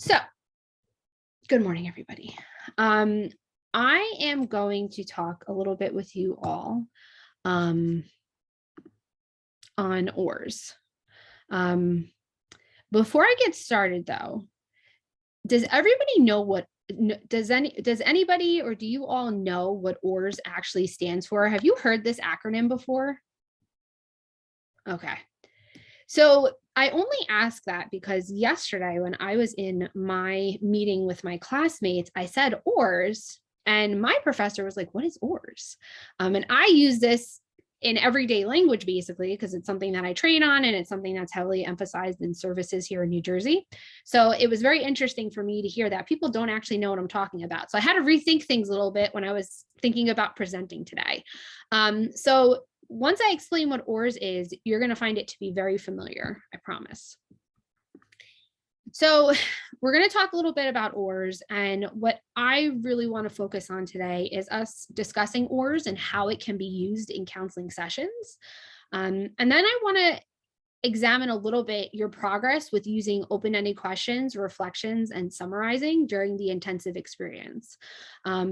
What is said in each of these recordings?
So, good morning, everybody. Um, I am going to talk a little bit with you all um, on ORs. Um, Before I get started, though, does everybody know does anybody or do you all know what ORs actually stands for? Have you heard this acronym before? Okay. So I only ask that because yesterday when I was in my meeting with my classmates, I said ORs, and my professor was like, "What is ORs?" And I use this in everyday language basically because it's something that I train on and it's something that's heavily emphasized in services here in New Jersey. So it was very interesting for me to hear that people don't actually know what I'm talking about. So I had to rethink things a little bit when I was thinking about presenting today. So once I explain what ORS is, you're going to find it to be very familiar, I promise. So we're going to talk a little bit about ORS, and what I really want to focus on today is us discussing ORS and how it can be used in counseling sessions. And then I want to examine a little bit your progress with using open-ended questions, reflections, and summarizing during the intensive experience.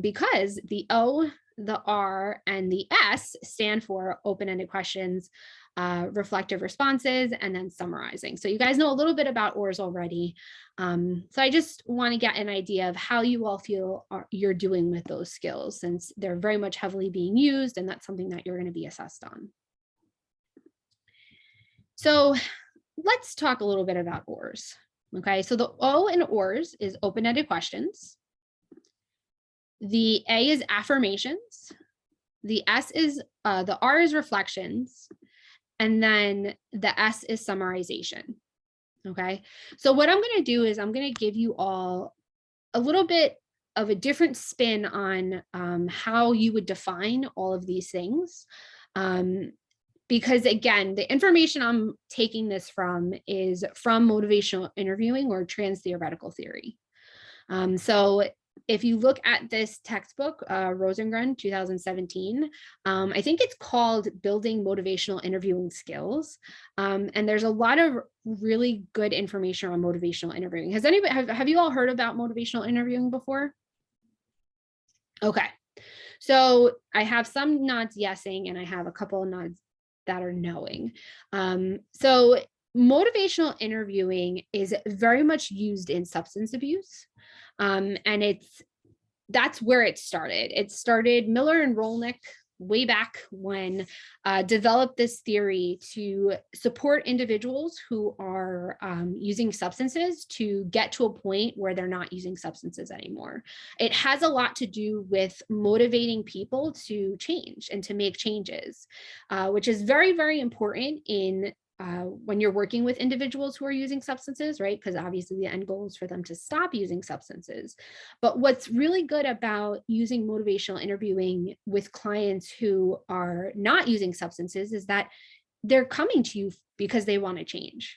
Because the O, the R, and the S stand for open-ended questions, reflective responses, and then summarizing. So you guys know a little bit about ORS already. So I just want to get an idea of how you all feel you're doing with those skills, since they're very much heavily being used, and that's something that you're going to be assessed on. So let's talk a little bit about ORS. Okay, so the O in ORS is open-ended questions. The A is affirmations. The R is reflections. And then the S is summarization. Okay, so what I'm going to do is I'm going to give you all a little bit of a different spin on how you would define all of these things. Because again, the information I'm taking this from is from motivational interviewing or trans theoretical theory. So if you look at this textbook, Rosengren, 2017, I think it's called Building Motivational Interviewing Skills. And there's a lot of really good information on motivational interviewing. Has anybody, have you all heard about motivational interviewing before? Okay. So I have some nods yesing, and I have a couple of nods that are knowing. So motivational interviewing is very much used in substance abuse. And that's where it started. It started Miller and Rolnick way back when developed this theory to support individuals who are using substances to get to a point where they're not using substances anymore. It has a lot to do with motivating people to change and to make changes, which is very, very important in when you're working with individuals who are using substances, right? Because obviously the end goal is for them to stop using substances. But what's really good about using motivational interviewing with clients who are not using substances is that they're coming to you because they want to change,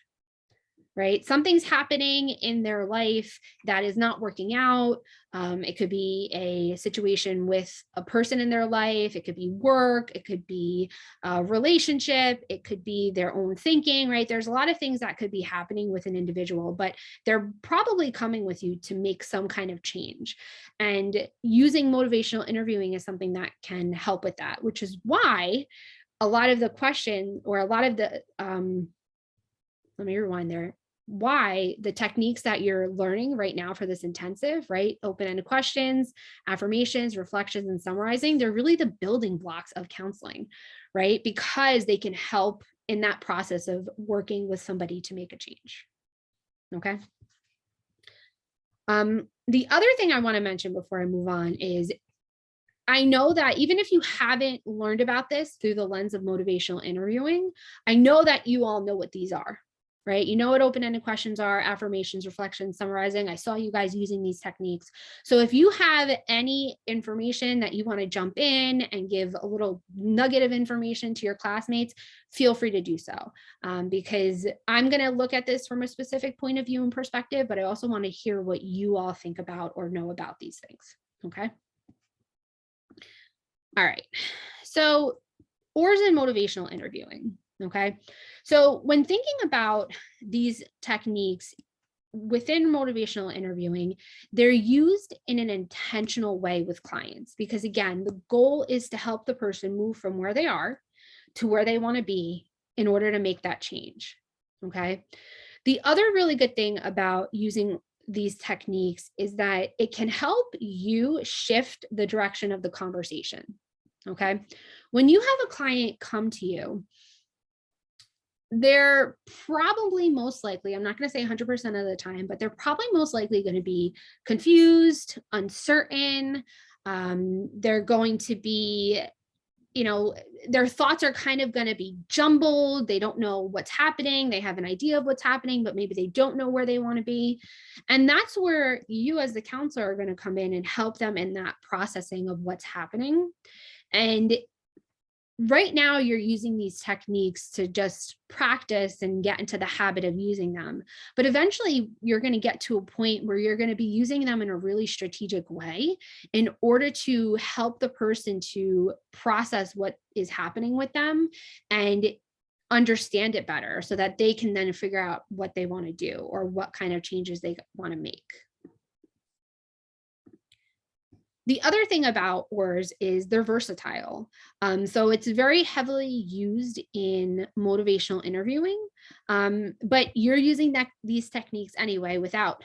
right? Something's happening in their life that is not working out. It could be a situation with a person in their life. It could be work. It could be a relationship. It could be their own thinking, right? There's a lot of things that could be happening with an individual, but they're probably coming with you to make some kind of change. And using motivational interviewing is something that can help with that, which is why a lot of the question or a lot of the, let me rewind there, why the techniques that you're learning right now for this intensive, right? Open-ended questions, affirmations, reflections, and summarizing, they're really the building blocks of counseling, right? Because they can help in that process of working with somebody to make a change. Okay. The other thing I want to mention before I move on is I know that even if you haven't learned about this through the lens of motivational interviewing, I know that you all know what these are, right? You know what open-ended questions are, affirmations, reflections, summarizing. I saw you guys using these techniques. So if you have any information that you want to jump in and give a little nugget of information to your classmates, feel free to do so, because I'm going to look at this from a specific point of view and perspective, but I also want to hear what you all think about or know about these things, okay? All right, so ORS and motivational interviewing, okay? So when thinking about these techniques, within motivational interviewing, they're used in an intentional way with clients, because again, the goal is to help the person move from where they are to where they want to be in order to make that change. Okay. The other really good thing about using these techniques is that it can help you shift the direction of the conversation. Okay. When you have a client come to you, they're probably most likely, I'm not going to say 100% of the time, but they're probably most likely going to be confused, uncertain. They're going to be, their thoughts are kind of going to be jumbled. They don't know what's happening. They have an idea of what's happening, but maybe they don't know where they want to be. And that's where you as the counselor are going to come in and help them in that processing of what's happening. And right now you're using these techniques to just practice and get into the habit of using them. But eventually you're going to get to a point where you're going to be using them in a really strategic way in order to help the person to process what is happening with them and understand it better so that they can then figure out what they want to do or what kind of changes they want to make. The other thing about ORs is they're versatile. So it's very heavily used in motivational interviewing, but you're using these techniques anyway without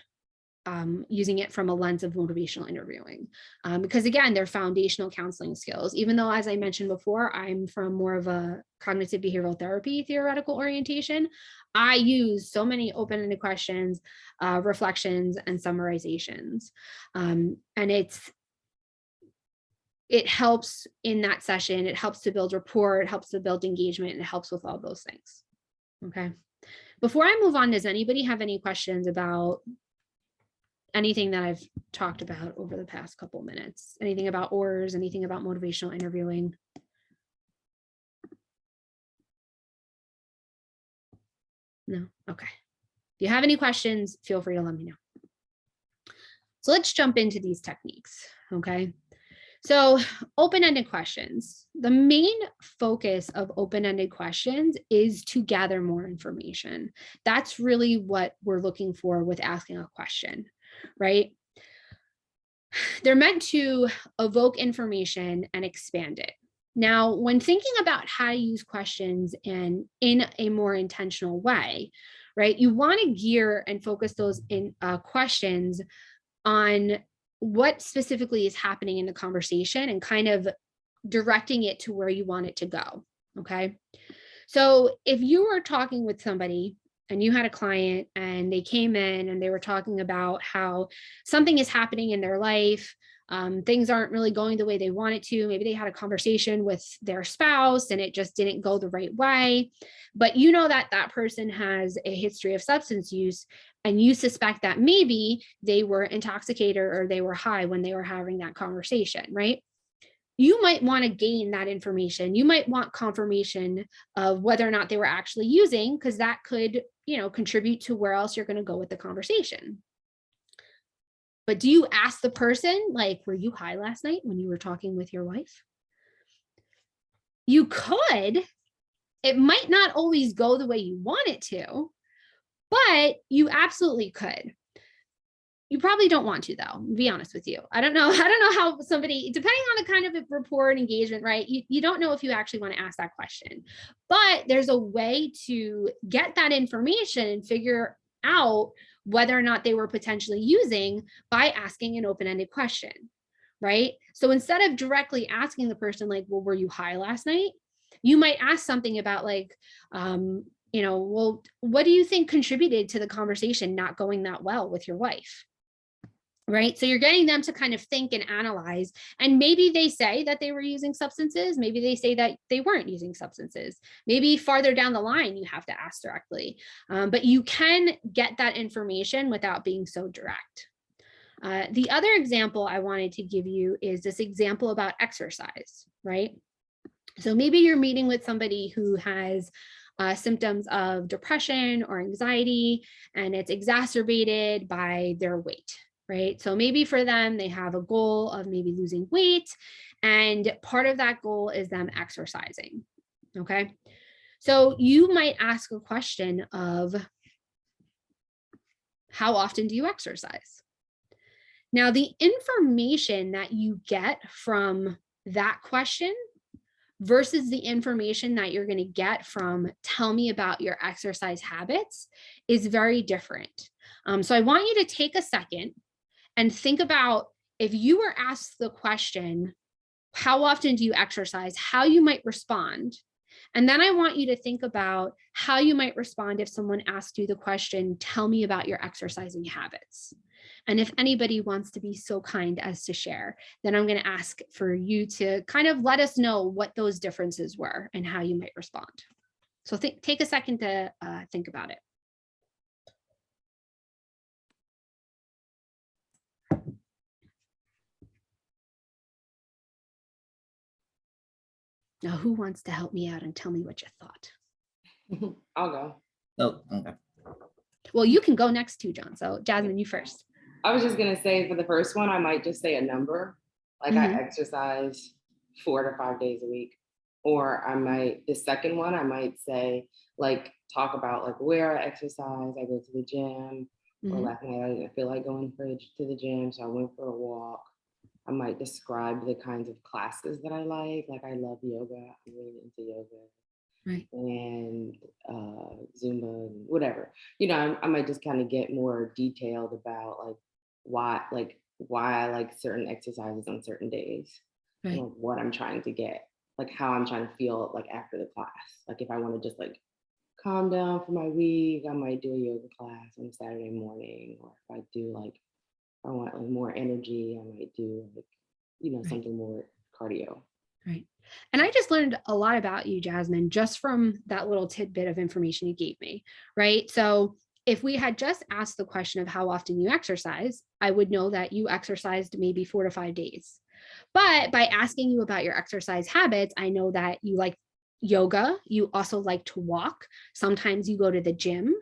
using it from a lens of motivational interviewing. Because again, they're foundational counseling skills. Even though, as I mentioned before, I'm from more of a cognitive behavioral therapy theoretical orientation, I use so many open-ended questions, reflections, and summarizations. And it helps in that session. It helps to build rapport, it helps to build engagement, and it helps with all those things. Okay. Before I move on, does anybody have any questions about anything that I've talked about over the past couple minutes? Anything about ORs, anything about motivational interviewing? No? Okay. If you have any questions, feel free to let me know. So let's jump into these techniques, okay? So open-ended questions. The main focus of open-ended questions is to gather more information. That's really what we're looking for with asking a question, right? They're meant to evoke information and expand it. Now, when thinking about how to use questions and in a more intentional way, right, you want to gear and focus those questions on what specifically is happening in the conversation and kind of directing it to where you want it to go. Okay. So if you were talking with somebody and you had a client and they came in and they were talking about how something is happening in their life, things aren't really going the way they want it to. Maybe they had a conversation with their spouse and it just didn't go the right way. But you know that that person has a history of substance use and you suspect that maybe they were intoxicated or they were high when they were having that conversation, right? You might want to gain that information. You might want confirmation of whether or not they were actually using, because that could, contribute to where else you're going to go with the conversation. But do you ask the person, like, were you high last night when you were talking with your wife? You could. It might not always go the way you want it to, but you absolutely could. You probably don't want to, though, to be honest with you. I don't know how somebody, depending on the kind of rapport and engagement, right? You don't know if you actually want to ask that question, but there's a way to get that information and figure out whether or not they were potentially using by asking an open-ended question, right? So instead of directly asking the person like, well, were you high last night? You might ask something about like, well, what do you think contributed to the conversation not going that well with your wife? Right? So you're getting them to kind of think and analyze, and maybe they say that they were using substances. Maybe they say that they weren't using substances. Maybe farther down the line, you have to ask directly, but you can get that information without being so direct. The other example I wanted to give you is this example about exercise, right? So maybe you're meeting with somebody who has symptoms of depression or anxiety, and it's exacerbated by their weight, right? So maybe for them, they have a goal of maybe losing weight, and part of that goal is them exercising, okay? So you might ask a question of, How often do you exercise? Now, the information that you get from that question versus the information that you're going to get from tell me about your exercise habits is very different. So I want you to take a second and think about if you were asked the question, how often do you exercise, how you might respond. And then I want you to think about how you might respond if someone asked you the question, tell me about your exercising habits. And if anybody wants to be so kind as to share, then I'm going to ask for you to kind of let us know what those differences were and how you might respond. So take a second to think about it. Now, who wants to help me out and tell me what you thought? I'll go. Oh, okay. Well, you can go next too, John. So Jasmine, you first. I was just gonna say for the first one, I might just say a number. Like I exercise 4 to 5 days a week. Or the second one, I might say, like, talk about like where I exercise. I go to the gym. Or last night I didn't feel like going to the gym, so I went for a walk. I might describe the kinds of classes that I like. Like I love yoga. I'm really into yoga. Right. And Zumba and whatever. I might just kind of get more detailed about why I like certain exercises on certain days. Right. And what I'm trying to get, like how I'm trying to feel like after the class. Like if I want to just like calm down for my week, I might do a yoga class on Saturday morning. Or if I do I want like more energy, I might do like, something more cardio. Right. And I just learned a lot about you, Jasmine, just from that little tidbit of information you gave me, right? So if we had just asked the question of how often you exercise, I would know that you exercised maybe 4 to 5 days. But by asking you about your exercise habits, I know that you like yoga. You also like to walk. Sometimes you go to the gym.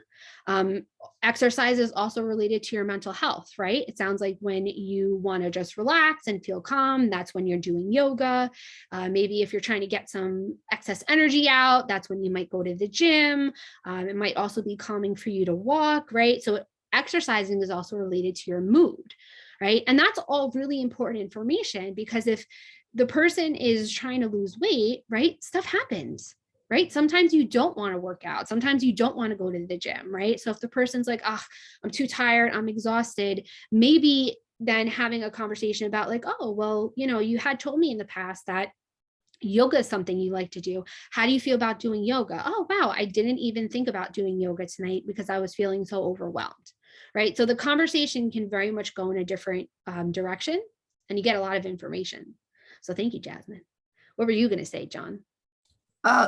Exercise is also related to your mental health, right? It sounds like when you want to just relax and feel calm, that's when you're doing yoga. Maybe if you're trying to get some excess energy out, that's when you might go to the gym. It might also be calming for you to walk, right? So exercising is also related to your mood, right? And that's all really important information because if the person is trying to lose weight, right, stuff happens, right? Sometimes you don't want to work out. Sometimes you don't want to go to the gym, right? So if the person's like, oh, I'm too tired, I'm exhausted, maybe then having a conversation about like, oh, well, you had told me in the past that yoga is something you like to do. How do you feel about doing yoga? Oh, wow, I didn't even think about doing yoga tonight because I was feeling so overwhelmed, right? So the conversation can very much go in a different direction and you get a lot of information. So thank you, Jasmine. What were you going to say, John?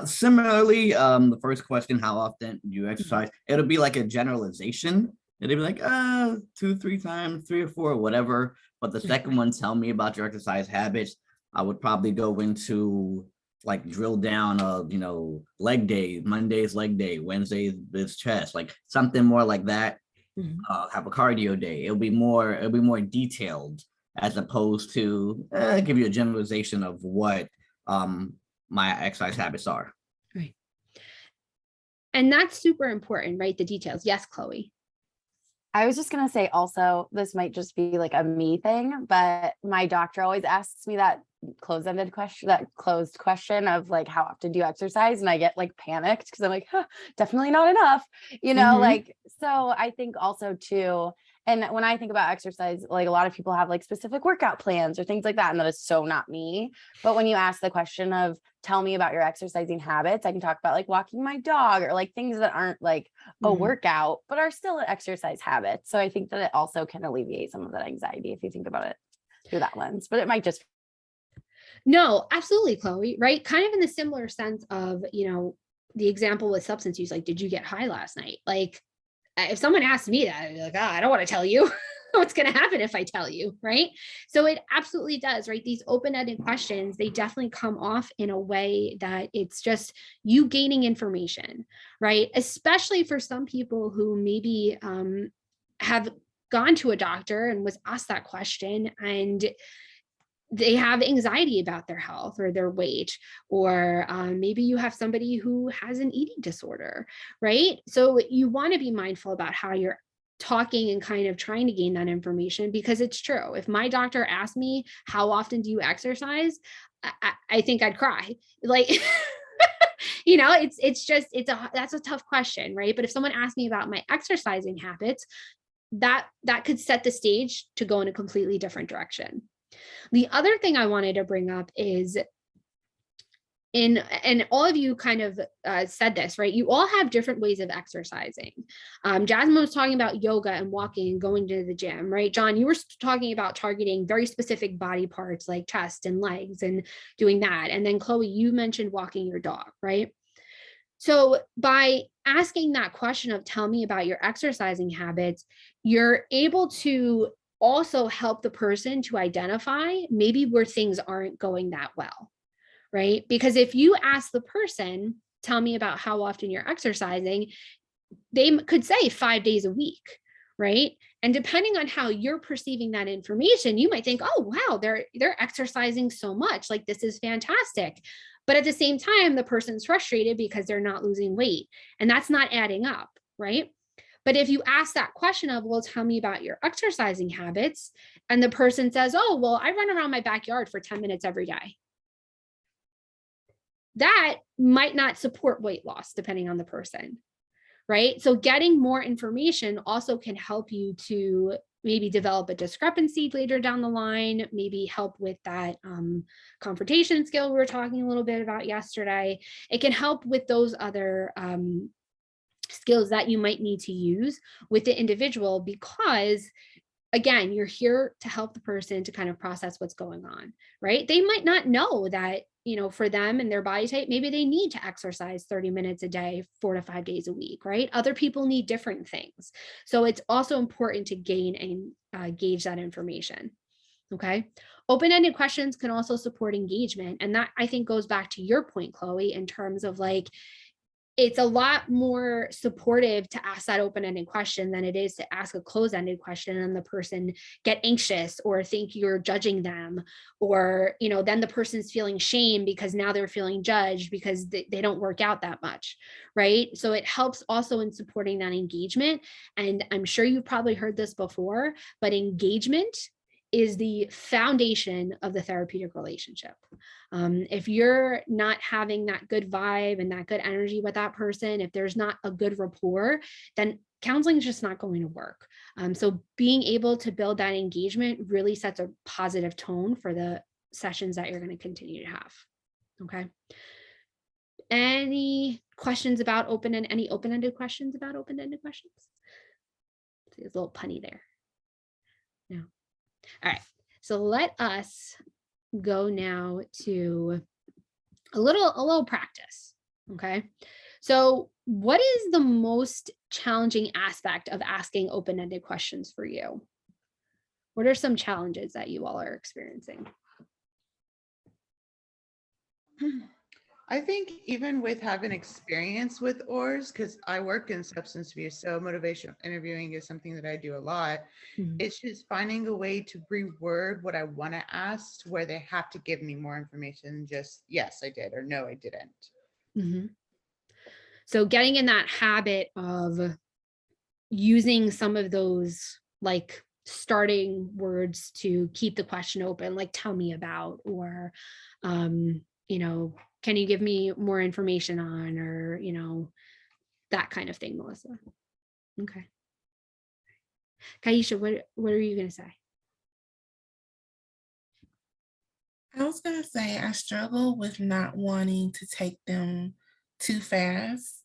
Similarly, the first question, how often do you exercise? It'll be like a generalization. It'll be like 2, 3 times, 3 or 4, whatever. But the second one, tell me about your exercise habits. I would probably go into like drill down leg day, Monday's leg day, Wednesday's is chest, like something more like that. Have a cardio day. It'll be more detailed as opposed to give you a generalization of what my exercise habits are. Right. And that's super important, right? The details. Yes, Chloe. I was just going to say also, this might just be like a me thing, but my doctor always asks me that closed question of like, how often do you exercise? And I get like panicked because I'm like, huh, definitely not enough, like, so I think also too, and when I think about exercise, like a lot of people have like specific workout plans or things like that. And that is so not me. But when you ask the question of tell me about your exercising habits, I can talk about like walking my dog or like things that aren't like a workout, but are still an exercise habit. So I think that it also can alleviate some of that anxiety if you think about it through that lens, but it might just. No, absolutely, Chloe, right? Kind of in the similar sense of, the example with substance use, like, did you get high last night? Like, if someone asked me that, I'd be like, oh, I don't want to tell you what's going to happen if I tell you, right? So it absolutely does, right? These open-ended questions, they definitely come off in a way that it's just you gaining information, right? Especially for some people who maybe have gone to a doctor and was asked that question and they have anxiety about their health or their weight, or maybe you have somebody who has an eating disorder, right? So you want to be mindful about how you're talking and kind of trying to gain that information, because it's true. If my doctor asked me, how often do you exercise? I think I'd cry. Like, that's a tough question, right? But if someone asked me about my exercising habits, that could set the stage to go in a completely different direction. The other thing I wanted to bring up is, and all of you kind of said this, right? You all have different ways of exercising. Jasmine was talking about yoga and walking and going to the gym, right? John, you were talking about targeting very specific body parts like chest and legs and doing that. And then Chloe, you mentioned walking your dog, right? So by asking that question of tell me about your exercising habits, you're able to also help the person to identify maybe where things aren't going that well, right? Because if you ask the person, tell me about how often you're exercising, they could say 5 days a week, right? And depending on how you're perceiving that information, you might think, oh, wow, they're exercising so much. Like, this is fantastic. But at the same time, the person's frustrated because they're not losing weight. And that's not adding up, right? But if you ask that question of, well, tell me about your exercising habits, and the person says, oh, well, I run around my backyard for 10 minutes every day, that might not support weight loss depending on the person, right? So getting more information also can help you to maybe develop a discrepancy later down the line, maybe help with that confrontation skill we were talking a little bit about yesterday. It can help with those other skills that you might need to use with the individual, because again, you're here to help the person to kind of process what's going on, right? They might not know that, for them and their body type, maybe they need to exercise 30 minutes a day, 4 to 5 days a week, right? Other people need different things. So it's also important to gain and gauge that information. Okay. Open-ended questions can also support engagement. And that, I think, goes back to your point, Chloe, in terms of like, it's a lot more supportive to ask that open-ended question than it is to ask a closed-ended question and the person get anxious or think you're judging them, or then the person's feeling shame because now they're feeling judged because they don't work out that much, right? So it helps also in supporting that engagement. And I'm sure you've probably heard this before, but engagement is the foundation of the therapeutic relationship. If you're not having that good vibe and that good energy with that person, if there's not a good rapport, then counseling is just not going to work. So being able to build that engagement really sets a positive tone for the sessions that you're going to continue to have. Okay. Any questions about any open-ended questions about open-ended questions? See, there's a little punny there. No. All right, so let us go now to a little practice, okay? So what is the most challenging aspect of asking open-ended questions for you? What are some challenges that you all are experiencing? I think even with having experience with ORs, because I work in substance abuse, so motivational interviewing is something that I do a lot. Mhm. It's just finding a way to reword what I want to ask where they have to give me more information than just, yes, I did, or no, I didn't. Mm-hmm. So getting in that habit of using some of those like starting words to keep the question open, like tell me about, or, can you give me more information on, or, that kind of thing, Melissa. Okay. Kaisha, what are you going to say? I was going to say I struggle with not wanting to take them too fast,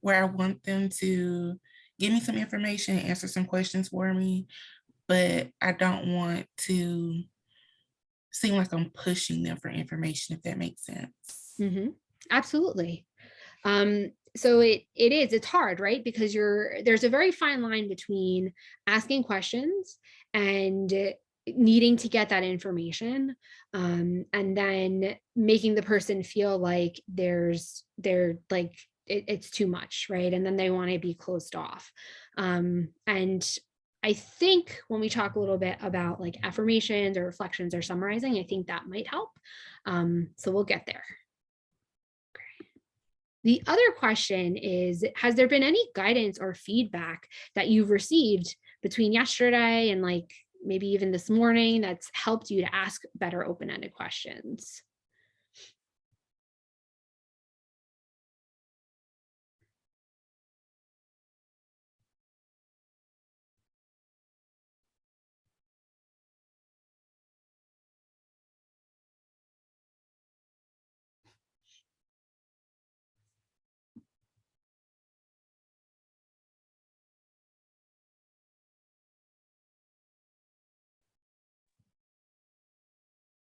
where I want them to give me some information, answer some questions for me, but I don't want to seem like I'm pushing them for information, if that makes sense. Mm-hmm. Absolutely. So it's hard, right? Because there's a very fine line between asking questions and needing to get that information, and then making the person feel like it's too much, right? And then they want to be closed off. And I think when we talk a little bit about like affirmations or reflections or summarizing, I think that might help. So we'll get there. The other question is, has there been any guidance or feedback that you've received between yesterday and like maybe even this morning that's helped you to ask better open-ended questions?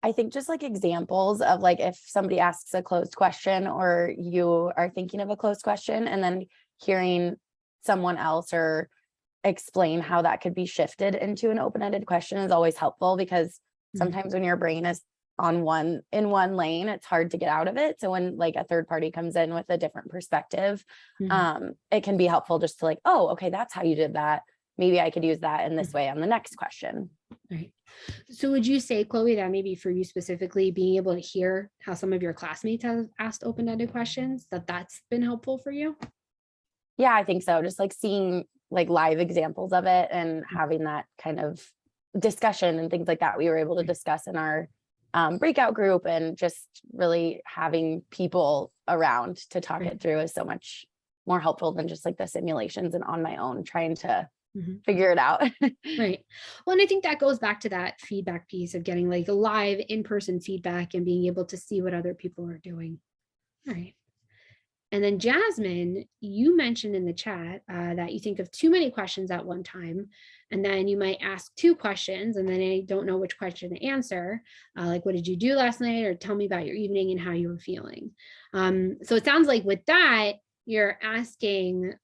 I think just like examples of like if somebody asks a closed question or you are thinking of a closed question and then hearing someone else or explain how that could be shifted into an open-ended question is always helpful, because sometimes when your brain is in one lane, it's hard to get out of it. So when like a third party comes in with a different perspective, it can be helpful just to like, oh, okay, that's how you did that. Maybe I could use that in this way on the next question. Right. So would you say, Chloe, that maybe for you specifically, being able to hear how some of your classmates have asked open-ended questions, that's been helpful for you? Yeah, I think so. Just like seeing like live examples of it and having that kind of discussion and things like that we were able to discuss in our breakout group, and just really having people around to talk it through is so much more helpful than just like the simulations and on my own trying to figure it out. Right. Well, and I think that goes back to that feedback piece of getting like live in-person feedback and being able to see what other people are doing. All right. And then Jasmine, you mentioned in the chat that you think of too many questions at one time, and then you might ask two questions and then I don't know which question to answer, like what did you do last night, or tell me about your evening and how you were feeling. So it sounds like with that, you're asking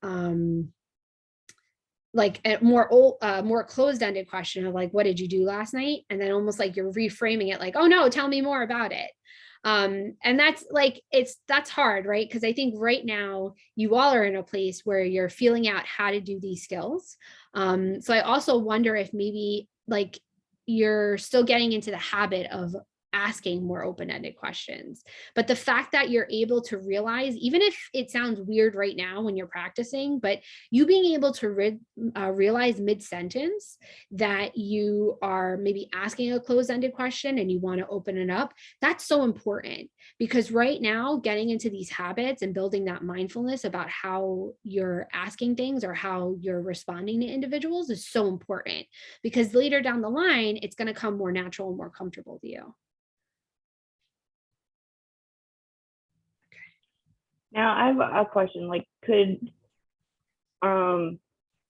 like a more closed-ended question of like, what did you do last night? And then almost like you're reframing it like, oh no, tell me more about it. And that's like, that's hard, right? Because I think right now you all are in a place where you're feeling out how to do these skills. So I also wonder if maybe like you're still getting into the habit of asking more open-ended questions. But the fact that you're able to realize, even if it sounds weird right now when you're practicing, but you being able to realize mid-sentence that you are maybe asking a closed-ended question and you want to open it up, that's so important. Because right now, getting into these habits and building that mindfulness about how you're asking things or how you're responding to individuals is so important, because later down the line, it's going to come more natural and more comfortable to you. Now I have a question, like could, not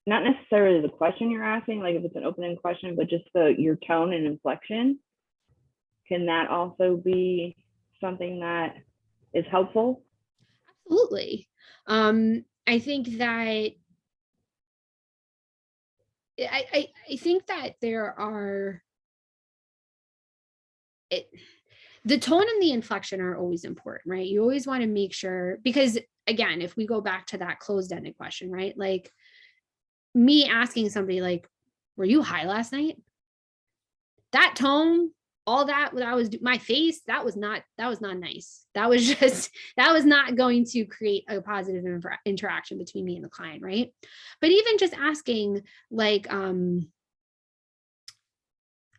necessarily the question you're asking, like if it's an open-ended question, but just your tone and inflection, can that also be something that is helpful? Absolutely. I think that I think that there are the tone and the inflection are always important, right? You always want to make sure, because again, if we go back to that closed-ended question, right? Like me asking somebody like, were you high last night? That tone, all that was my face, that was not nice. That was just, that was not going to create a positive interaction between me and the client, right? But even just asking like,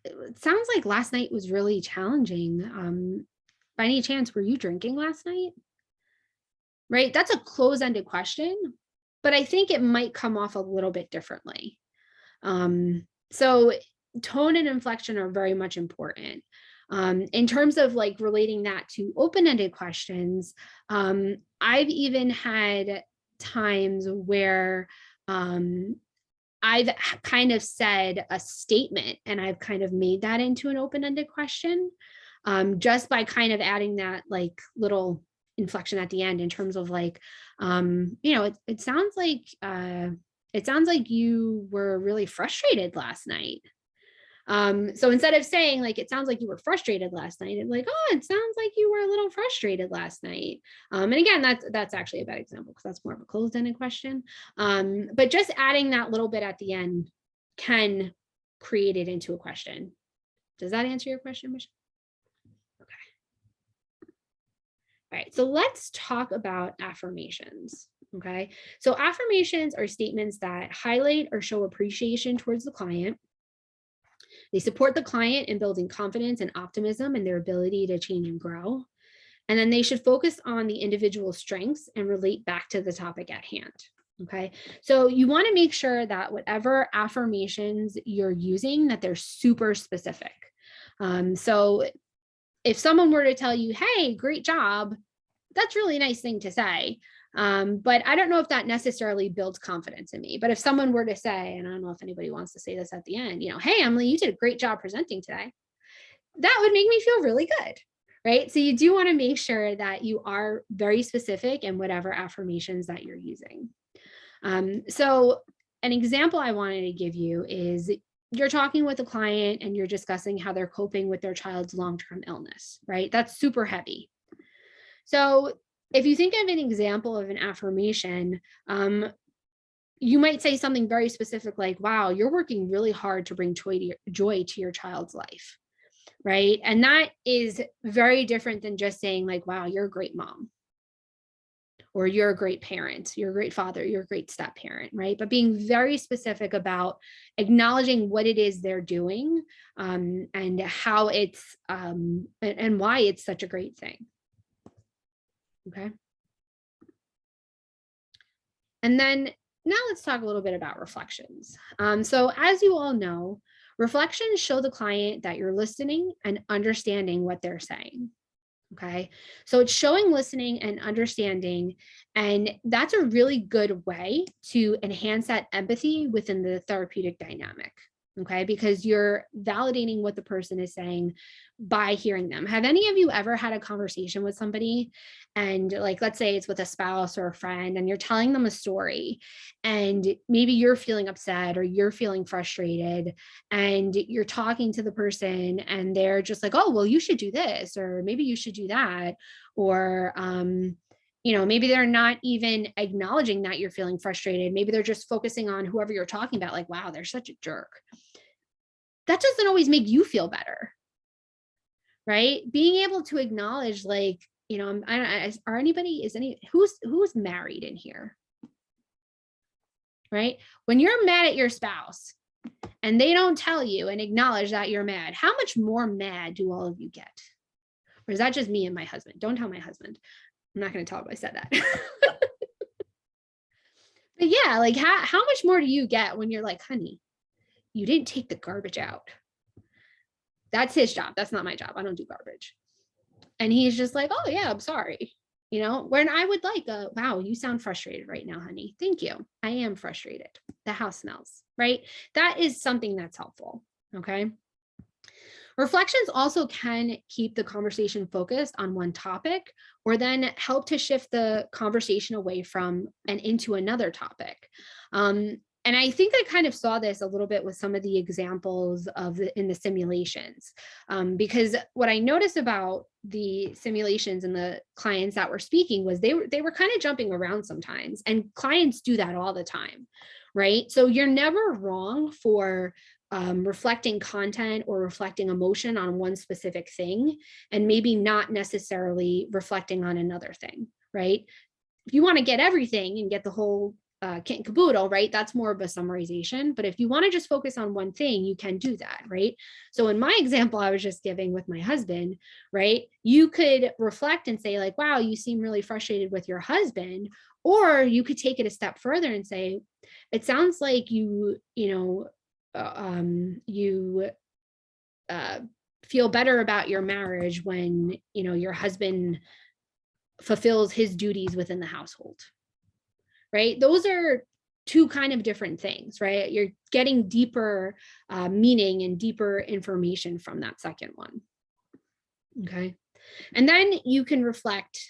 it sounds like last night was really challenging. By any chance, were you drinking last night? Right? That's a close-ended question, but I think it might come off a little bit differently. So tone and inflection are very much important. In terms of like relating that to open-ended questions, I've even had times where I've kind of said a statement and I've kind of made that into an open-ended question, just by kind of adding that like little inflection at the end in terms of like, it sounds like you were really frustrated last night. So instead of saying like, it sounds like you were frustrated last night, it's like, oh, it sounds like you were a little frustrated last night. And again, that's actually a bad example because that's more of a closed-ended question. But just adding that little bit at the end can create it into a question. Does that answer your question, Michelle? Okay. All right, so let's talk about affirmations. Okay, so affirmations are statements that highlight or show appreciation towards the client. They support the client in building confidence and optimism in their ability to change and grow. And then they should focus on the individual's strengths and relate back to the topic at hand. Okay, so you want to make sure that whatever affirmations you're using, that they're super specific. So if someone were to tell you, hey, great job, that's really a nice thing to say. But I don't know if that necessarily builds confidence in me. But if someone were to say, and I don't know if anybody wants to say this at the end, hey, Emily, you did a great job presenting today, that would make me feel really good. Right. So you do want to make sure that you are very specific in whatever affirmations that you're using. So an example I wanted to give you is you're talking with a client and you're discussing how they're coping with their child's long-term illness, right? That's super heavy. So if you think of an example of an affirmation, you might say something very specific like, wow, you're working really hard to bring joy to your child's life, right? And that is very different than just saying like, wow, you're a great mom, or you're a great parent, you're a great father, you're a great step parent, right? But being very specific about acknowledging what it is they're doing, and how it's, and why it's such a great thing. Okay. And then now let's talk a little bit about reflections. So as you all know, reflections show the client that you're listening and understanding what they're saying. Okay, so it's showing listening and understanding, and that's a really good way to enhance that empathy within the therapeutic dynamic. Okay, because you're validating what the person is saying by hearing them. Have any of you ever had a conversation with somebody, and like, let's say it's with a spouse or a friend, and you're telling them a story, and maybe you're feeling upset or you're feeling frustrated, and you're talking to the person and they're just like, oh, well, you should do this, or maybe you should do that, or maybe they're not even acknowledging that you're feeling frustrated. Maybe they're just focusing on whoever you're talking about, like, wow, they're such a jerk. That doesn't always make you feel better, right? Being able to acknowledge, like, who's married in here, right? When you're mad at your spouse and they don't tell you and acknowledge that you're mad, how much more mad do all of you get? Or is that just me and my husband? Don't tell my husband. I'm not going to tell him I said that. But yeah, like how much more do you get when you're like, honey, you didn't take the garbage out? That's his job. That's not my job. I don't do garbage. And he's just like, oh yeah, I'm sorry. When I would like, wow, you sound frustrated right now, honey. Thank you. I am frustrated. The house smells, right? That is something that's helpful. Okay. Reflections also can keep the conversation focused on one topic, or then help to shift the conversation away from and into another topic. And I think I kind of saw this a little bit with some of the examples in the simulations, because what I noticed about the simulations and the clients that were speaking was they were kind of jumping around sometimes, and clients do that all the time, right? So you're never wrong for reflecting content or reflecting emotion on one specific thing, and maybe not necessarily reflecting on another thing, right? If you want to get everything and get the whole kit and caboodle, right? That's more of a summarization. But if you want to just focus on one thing, you can do that, right? So in my example I was just giving with my husband, right? You could reflect and say like, wow, you seem really frustrated with your husband. Or you could take it a step further and say, it sounds like you feel better about your marriage when, your husband fulfills his duties within the household. Right? Those are two kind of different things, right? You're getting deeper meaning and deeper information from that second one. Okay. And then you can reflect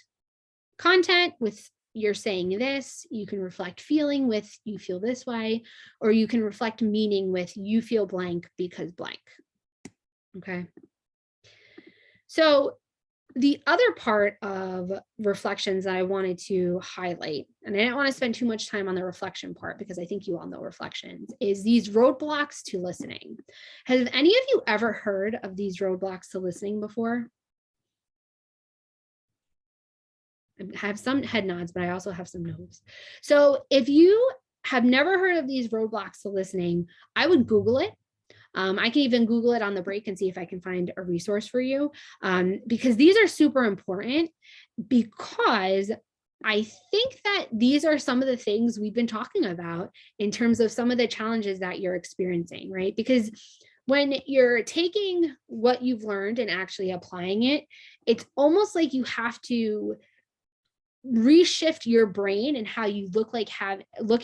content with you're saying this, you can reflect feeling with you feel this way, or you can reflect meaning with you feel blank because blank. Okay. So the other part of reflections that I wanted to highlight, and I didn't want to spend too much time on the reflection part because I think you all know reflections, is these roadblocks to listening. Have any of you ever heard of these roadblocks to listening before? I have some head nods, but I also have some no's. So if you have never heard of these roadblocks to listening, I would Google it. I can even Google it on the break and see if I can find a resource for you, because these are super important, because I think that these are some of the things we've been talking about in terms of some of the challenges that you're experiencing, right? Because when you're taking what you've learned and actually applying it, it's almost like you have to reshift your brain and how you look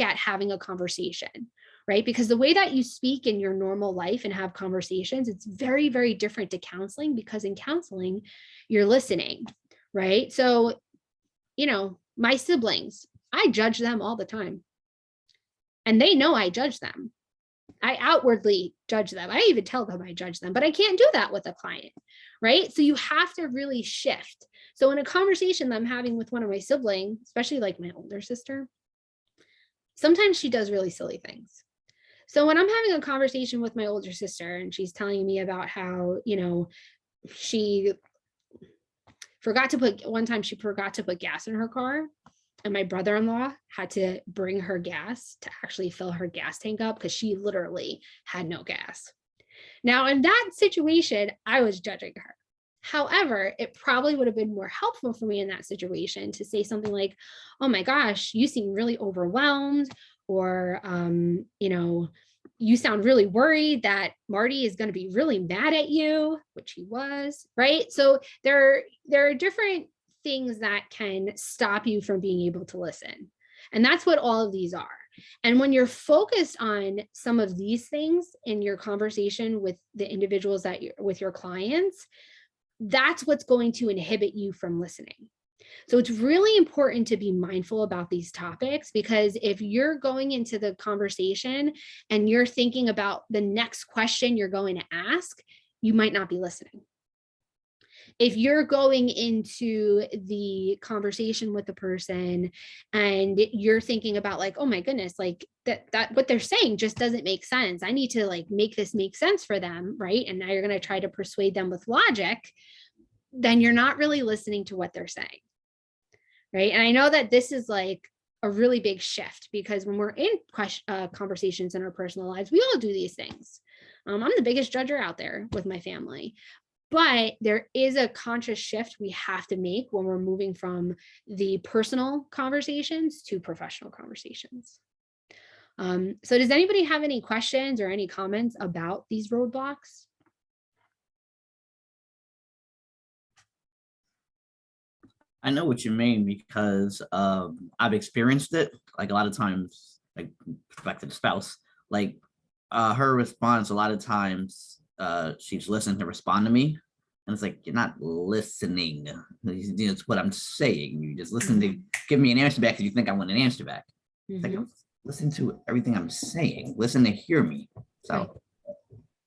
at having a conversation, right? Because the way that you speak in your normal life and have conversations, it's very, very different to counseling, because in counseling, you're listening, right? So, my siblings, I judge them all the time. And they know I judge them. I outwardly judge them. I even tell them I judge them, but I can't do that with a client, right? So you have to really shift. So in a conversation that I'm having with one of my siblings, especially like my older sister, sometimes she does really silly things. So when I'm having a conversation with my older sister and she's telling me about how, she forgot to put gas in her car, and my brother-in-law had to bring her gas to actually fill her gas tank up because she literally had no gas. Now, in that situation, I was judging her. However, it probably would have been more helpful for me in that situation to say something like, oh my gosh, you seem really overwhelmed, or, you sound really worried that Marty is going to be really mad at you, which he was, right? So there are different things that can stop you from being able to listen. And that's what all of these are. And when you're focused on some of these things in your conversation with the individuals with your clients, that's what's going to inhibit you from listening. So it's really important to be mindful about these topics, because if you're going into the conversation and you're thinking about the next question you're going to ask, you might not be listening. If you're going into the conversation with the person and you're thinking about like, oh my goodness, like that what they're saying just doesn't make sense. I need to like make this make sense for them, right? And now you're going to try to persuade them with logic, then you're not really listening to what they're saying. Right. And I know that this is like a really big shift, because when we're in conversations in our personal lives, we all do these things. I'm the biggest judger out there with my family, but there is a conscious shift we have to make when we're moving from the personal conversations to professional conversations. So does anybody have any questions or any comments about these roadblocks? I know what you mean, because I've experienced it. Like a lot of times, like back to the spouse, like her response a lot of times, she's listening to respond to me, and it's like, you're not listening. It's what I'm saying. You just listen to give me an answer back because you think I want an answer back. It's like, listen to everything I'm saying. Listen to hear me. So.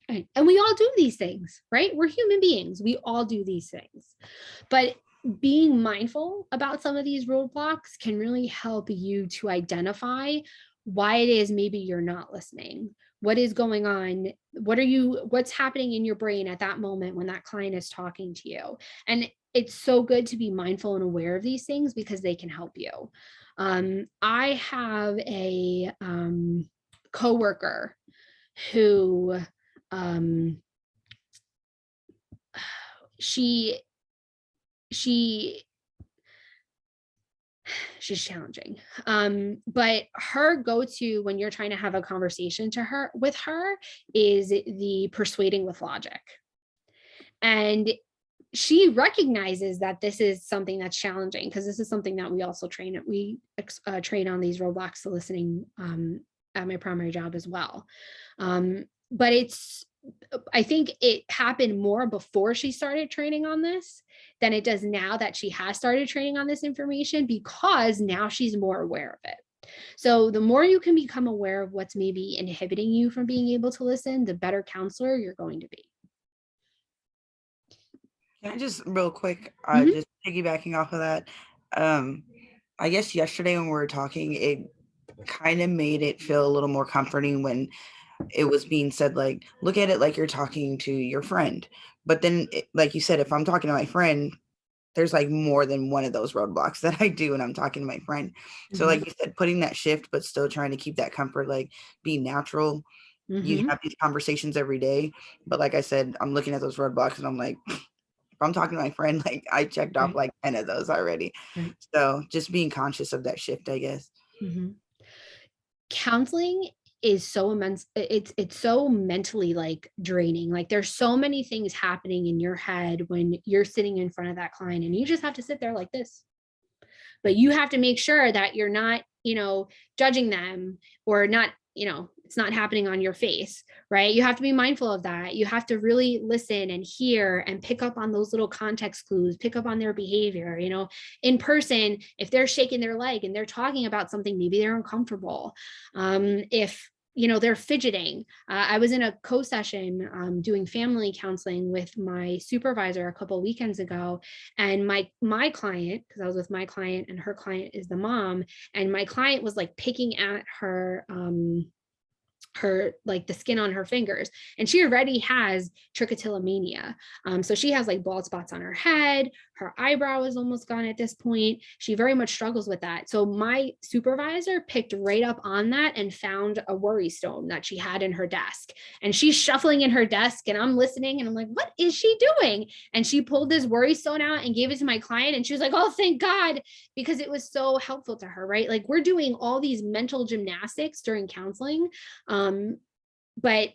Right. And we all do these things, right? We're human beings. We all do these things, but being mindful about some of these roadblocks can really help you to identify why it is maybe you're not listening. What is going on? What's happening in your brain at that moment when that client is talking to you? And it's so good to be mindful and aware of these things, because they can help you. I have a coworker who she's challenging. But her go-to when you're trying to have a conversation with her is the persuading with logic. And she recognizes that this is something that's challenging, because this is something that we also train on these roadblocks to listening at my primary job as well. But I think it happened more before she started training on this than it does now that she has started training on this information, because now she's more aware of it. So the more you can become aware of what's maybe inhibiting you from being able to listen, the better counselor you're going to be. Can I just real quick, Mhm. just piggybacking off of that, I guess yesterday when we were talking, it kind of made it feel a little more comforting when it was being said, like, look at it like you're talking to your friend. But then, like you said, if I'm talking to my friend, there's like more than one of those roadblocks that I do when I'm talking to my friend. So like you said, putting that shift, but still trying to keep that comfort, like be natural. You have these conversations every day. But like I said, I'm looking at those roadblocks and I'm like, if I'm talking to my friend, like I checked off like 10 of those already. So just being conscious of that shift, I guess. Counseling is so immense. It's so mentally like draining. Like there's so many things happening in your head when you're sitting in front of that client, and you just have to sit there like this. But you have to make sure that you're not, judging them, or not, it's not happening on your face, right? You have to be mindful of that. You have to really listen and hear and pick up on those little context clues, pick up on their behavior. In person, if they're shaking their leg and they're talking about something, maybe they're uncomfortable. If they're fidgeting. I was in a co-session doing family counseling with my supervisor a couple of weekends ago, and my client, because I was with my client and her client is the mom, and my client was like picking at her like the skin on her fingers, and she already has trichotillomania. So she has like bald spots on her head, her eyebrow is almost gone at this point. She very much struggles with that. So my supervisor picked right up on that and found a worry stone that she had in her desk, and she's shuffling in her desk, and I'm listening and I'm like, what is she doing? And she pulled this worry stone out and gave it to my client, and she was like, oh, thank God, because it was so helpful to her, right? Like we're doing all these mental gymnastics during counseling. But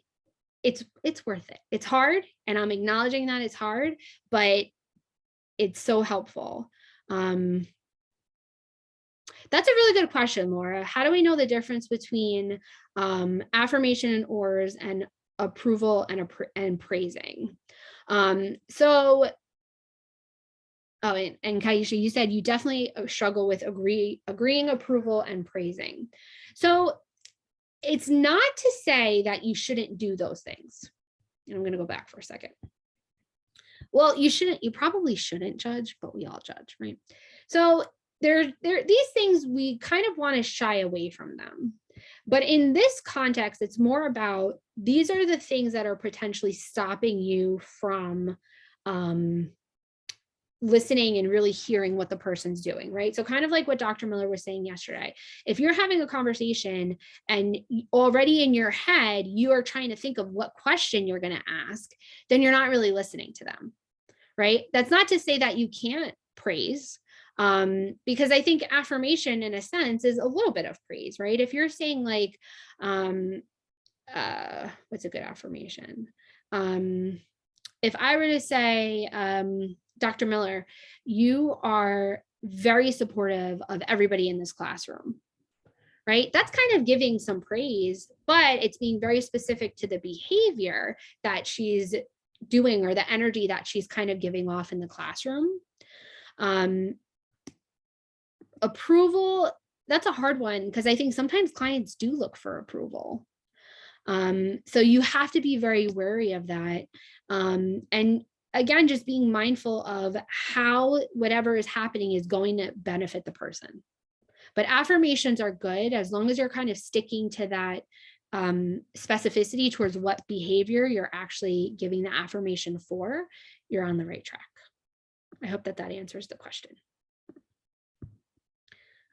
it's worth it. It's hard, and I'm acknowledging that it's hard, but it's so helpful. That's a really good question, Laura. How do we know the difference between affirmation and ORs and approval and praising? And Kaisha, you said you definitely struggle with agreeing, approval, and praising. So it's not to say that you shouldn't do those things. And I'm going to go back for a second. Well, you probably shouldn't judge, but we all judge, right? So these things, we kind of want to shy away from them. But in this context, it's more about, these are the things that are potentially stopping you from listening and really hearing what the person's doing, right? So kind of like what Dr. Miller was saying yesterday, if you're having a conversation and already in your head, you are trying to think of what question you're going to ask, then you're not really listening to them, right? That's not to say that you can't praise, because I think affirmation in a sense is a little bit of praise, right? If you're saying like, what's a good affirmation? If I were to say, Dr. Miller, you are very supportive of everybody in this classroom, right? That's kind of giving some praise, but it's being very specific to the behavior that she's doing, or the energy that she's kind of giving off in the classroom. Approval, that's a hard one, because I think sometimes clients do look for approval. So you have to be very wary of that. And again, just being mindful of how whatever is happening is going to benefit the person. But affirmations are good as long as you're kind of sticking to that specificity towards what behavior you're actually giving the affirmation for. You're on the right track. I hope that answers the question.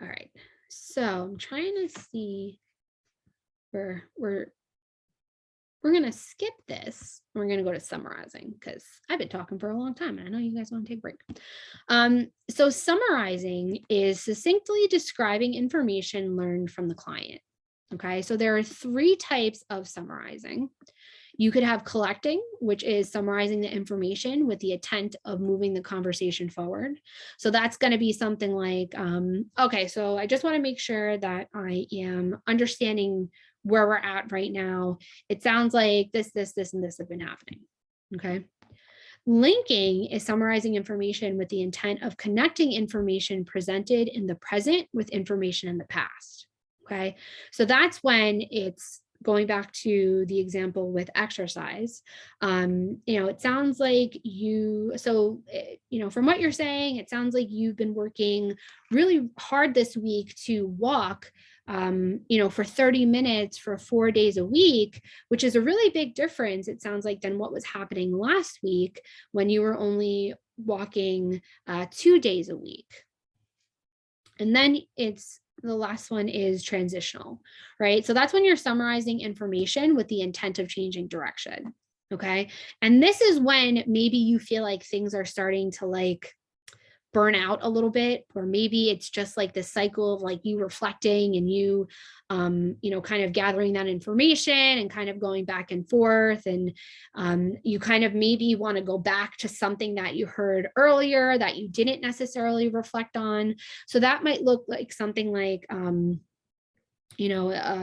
All right, so I'm trying to see where we're going to skip this. We're going to go to summarizing, because I've been talking for a long time and I know you guys want to take a break. So summarizing is succinctly describing information learned from the client. Okay, so there are 3 types of summarizing. You could have collecting, which is summarizing the information with the intent of moving the conversation forward. So that's going to be something like, okay, so I just want to make sure that I am understanding where we're at right now. It sounds like this, and this have been happening. Okay. Linking is summarizing information with the intent of connecting information presented in the present with information in the past. Okay. So that's when it's going back to the example with exercise. It sounds like from what you're saying, it sounds like you've been working really hard this week to walk for 30 minutes for 4 days a week, which is a really big difference, it sounds like, than what was happening last week when you were only walking 2 days a week. And then the last one is transitional, right? So that's when you're summarizing information with the intent of changing direction. Okay. And this is when maybe you feel like things are starting to like burn out a little bit, or maybe it's just like the cycle of like you reflecting and you kind of gathering that information and kind of going back and forth, and you kind of maybe want to go back to something that you heard earlier that you didn't necessarily reflect on. So that might look like something like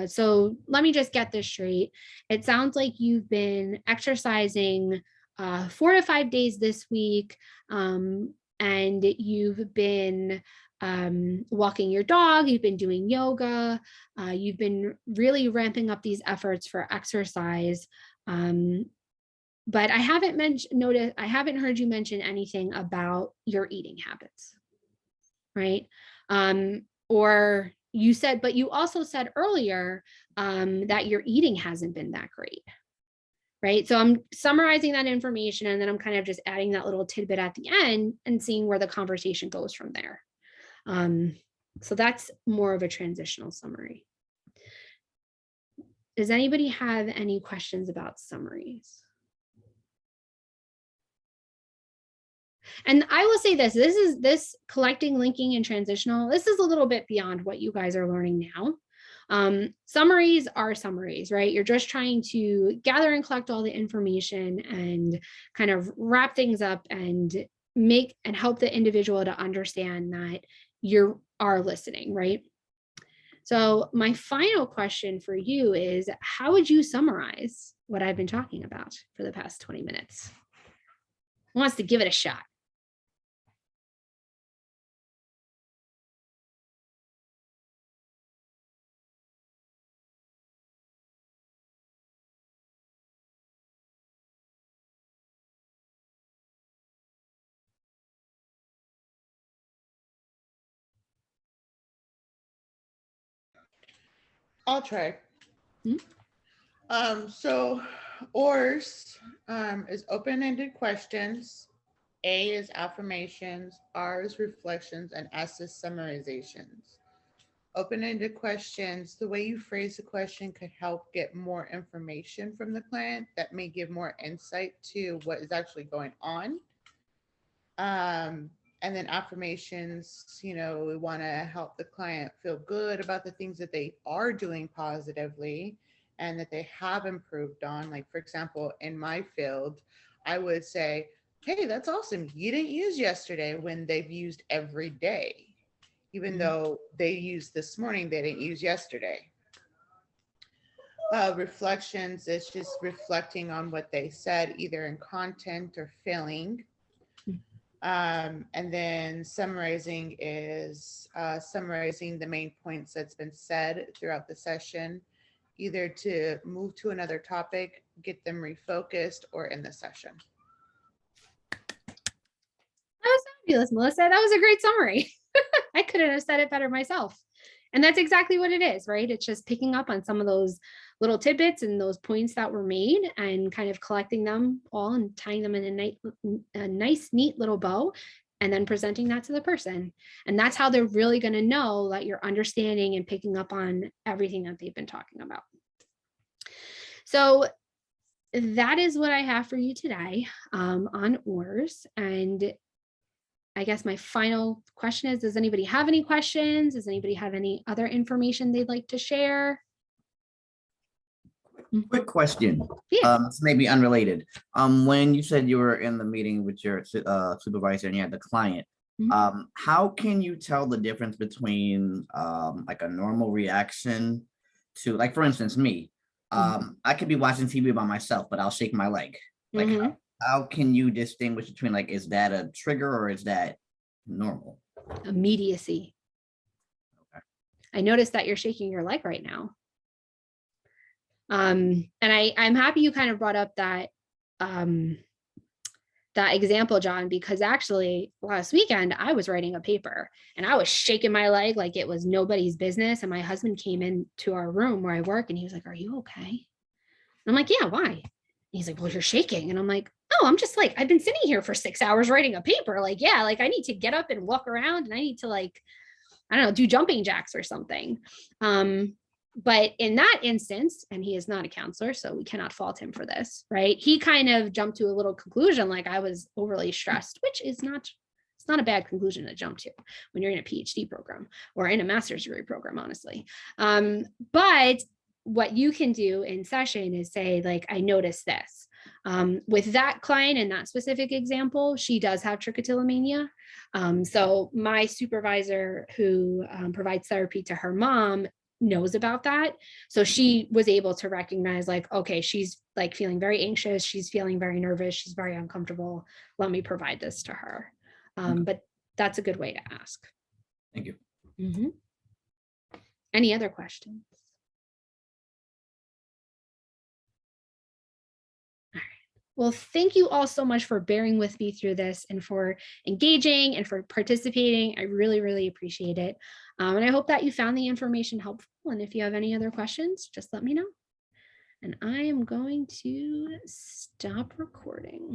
so let me just get this straight. It sounds like you've been exercising 4 to 5 days this week, and you've been walking your dog, you've been doing yoga, you've been really ramping up these efforts for exercise. But I haven't heard you mention anything about your eating habits, right? Or you said, but you also said earlier that your eating hasn't been that great. Right. So I'm summarizing that information, and then I'm kind of just adding that little tidbit at the end and seeing where the conversation goes from there. So that's more of a transitional summary. Does anybody have any questions about summaries? And I will say this collecting, linking, and transitional, this is a little bit beyond what you guys are learning now. Summaries are summaries, right? You're just trying to gather and collect all the information and kind of wrap things up and make and help the individual to understand that you are listening, right? So my final question for you is, how would you summarize what I've been talking about for the past 20 minutes? Who wants to give it a shot? I'll try. Hmm? So ORS is open-ended questions. A is affirmations, R is reflections, and S is summarizations. Open-ended questions, the way you phrase the question could help get more information from the client that may give more insight to what is actually going on. And then affirmations, we want to help the client feel good about the things that they are doing positively and that they have improved on. Like, for example, in my field, I would say, hey, that's awesome. You didn't use yesterday when they've used every day. Even though they used this morning, they didn't use yesterday. Reflections is just reflecting on what they said, either in content or feeling. And then summarizing is summarizing the main points that's been said throughout the session, either to move to another topic, get them refocused, or in the session. That was fabulous, Melissa. That was a great summary. I couldn't have said it better myself. And that's exactly what it is, right? It's just picking up on some of those little tidbits and those points that were made and kind of collecting them all and tying them in a nice, neat little bow, and then presenting that to the person. And that's how they're really going to know that you're understanding and picking up on everything that they've been talking about. So that is what I have for you today on ORS. And I guess my final question is, does anybody have any questions? Does anybody have any other information they'd like to share? Quick question. Yeah. It's maybe unrelated. When you said you were in the meeting with your supervisor and you had the client, how can you tell the difference between like a normal reaction to, like, for instance, me, I could be watching TV by myself, but I'll shake my leg. Like, how can you distinguish between, like, is that a trigger or is that normal? Immediacy. Okay. I noticed that you're shaking your leg right now. And I'm happy you kind of brought up that that example, John, because actually last weekend I was writing a paper and I was shaking my leg like it was nobody's business. And my husband came into our room where I work and he was like, "Are you okay?" And I'm like, "Yeah, why?" He's like, well, you're shaking. And I'm like, oh, I'm just like, I've been sitting here for 6 hours writing a paper. Like, yeah, like I need to get up and walk around and I need to like, I don't know, do jumping jacks or something. But in that instance, and he is not a counselor, so we cannot fault him for this, right? He kind of jumped to a little conclusion like I was overly stressed, which is not, it's not a bad conclusion to jump to when you're in a PhD program or in a master's degree program, honestly. But what you can do in session is say, like, I noticed this. With that client in that specific example, she does have trichotillomania. So my supervisor who provides therapy to her mom knows about that. So she was able to recognize like, okay, she's like feeling very anxious. She's feeling very nervous. She's very uncomfortable. Let me provide this to her. But that's a good way to ask. Thank you. Mm-hmm. Any other questions? Well, thank you all so much for bearing with me through this and for engaging and for participating. I really, really appreciate it. And I hope that you found the information helpful. And if you have any other questions, just let me know. And I am going to stop recording.